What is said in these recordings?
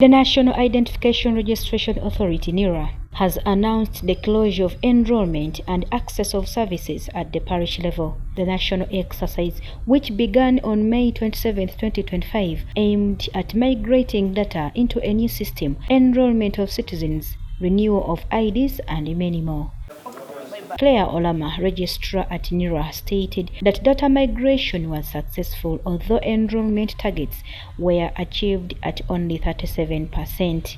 The National Identification Registration Authority (NIRA) has announced the closure of enrollment and access of services at the parish level. The national exercise, which began on May 27, 2025, aimed at migrating data into a new system, enrollment of citizens, renewal of IDs, and many more. Ollama, Registrar at NIRA, stated that data migration was successful, although enrollment targets were achieved at only 37%.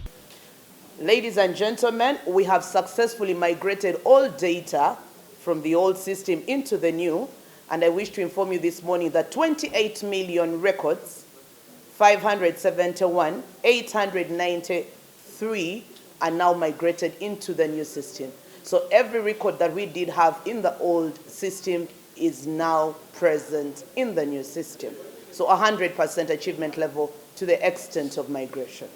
Ladies and gentlemen, we have successfully migrated all data from the old system into the new, and I wish to inform you this morning that 28 million records, 571,893 are now migrated into the new system. So every record that we did have in the old system is now present in the new system. So 100% achievement level to the extent of migration.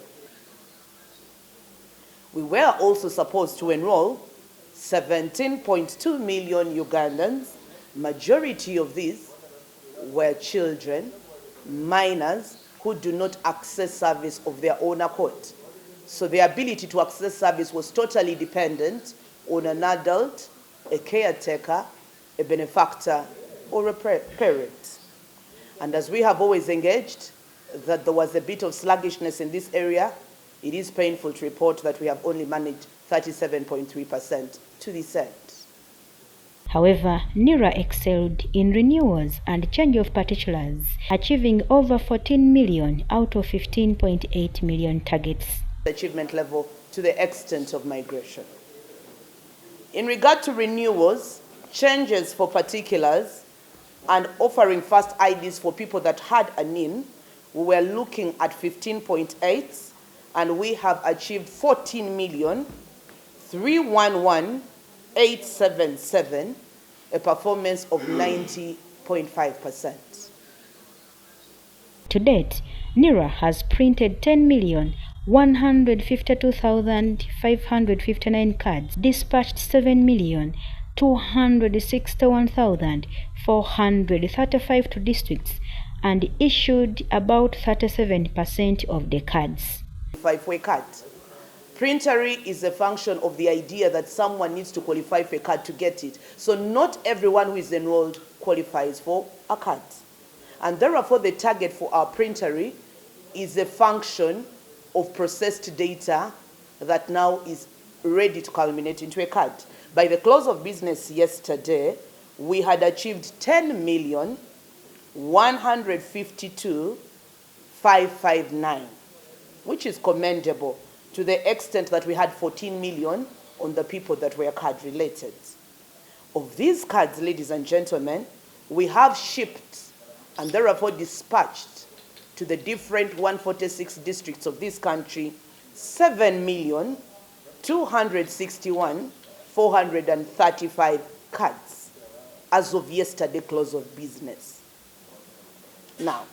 We were also supposed to enroll 17.2 million Ugandans. Majority of these were children, minors, who do not access service of their own accord. So the ability to access service was totally dependent on an adult, a caretaker, a benefactor, or a parent. And as we have always engaged that there was a bit of sluggishness in this area, it is painful to report that we have only managed 37.3% to this end. However, NIRA excelled in renewals and change of particulars, achieving over 14 million out of 15.8 million targets. Achievement level to the extent of migration. In regard to renewals, changes for particulars, and offering fast IDs for people that had a NIN, we were looking at 15.8, and we have achieved 14,311,877, a performance of 90.5%. To date, NIRA has printed 10,152,559 cards, dispatched 7,261,435 to districts, and issued about 37% of the cards. 5-way card. Printery is a function of the idea that someone needs to qualify for a card to get it. So not everyone who is enrolled qualifies for a card. And therefore the target for our printery is a function of processed data that now is ready to culminate into a card. By the close of business yesterday, we had achieved 10,152,559, which is commendable to the extent that we had 14 million on the people that were card related. Of these cards, ladies and gentlemen, we have shipped and therefore dispatched to the different 146 districts of this country 7,261,435 cards as of yesterday close of business. Now,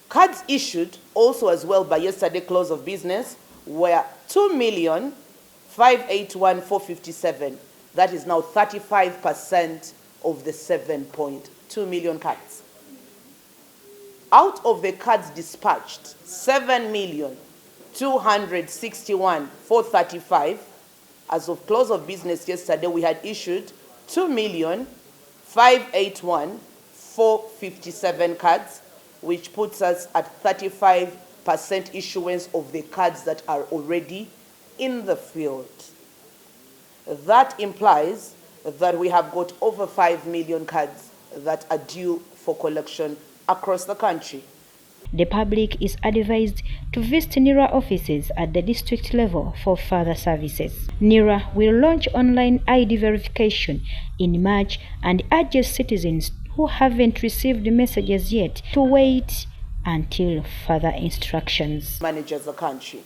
cards issued also as well by yesterday close of business were 2,581,457. That is now 35% of the 7.2 million cards. Out of the cards dispatched, 7,261,435, as of close of business yesterday, we had issued 2,581,457 cards, which puts us at 35% issuance of the cards that are already in the field. That implies that we have got over 5 million cards that are due for collection across the country. The public is advised to visit NIRA offices at the district level for further services. NIRA will launch online ID verification in March and urges citizens who haven't received messages yet to wait until further instructions. Manages the country.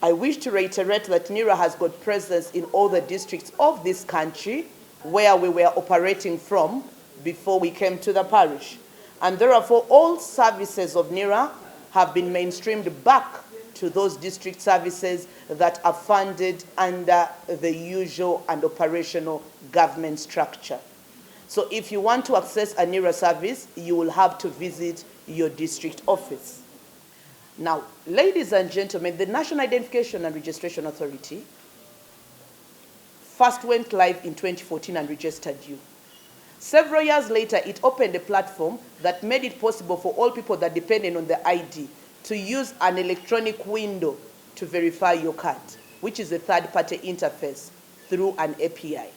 I wish to reiterate that NIRA has got presence in all the districts of this country where we were operating from before we came to the parish. And therefore, all services of NIRA have been mainstreamed back to those district services that are funded under the usual and operational government structure. So if you want to access a NIRA service, you will have to visit your district office. Now, ladies and gentlemen, the National Identification and Registration Authority first went live in 2014 and registered you. Several years later, it opened a platform that made it possible for all people that depended on the ID to use an electronic window to verify your card, which is a third-party interface through an API.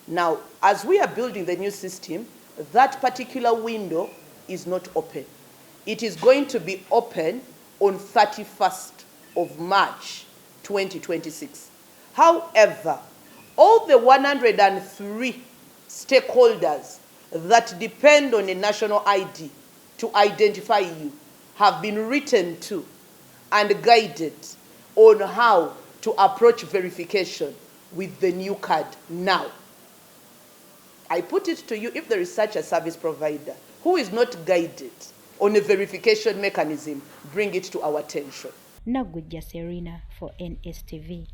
Now, as we are building the new system, that particular window is not open. It is going to be open on 31st of March 2026. However, all the 103 stakeholders that depend on a national ID to identify you have been written to and guided on how to approach verification with the new card now. I put it to you, if there is such a service provider who is not guided on a verification mechanism, bring it to our attention. Nagujja Serena for NSTV.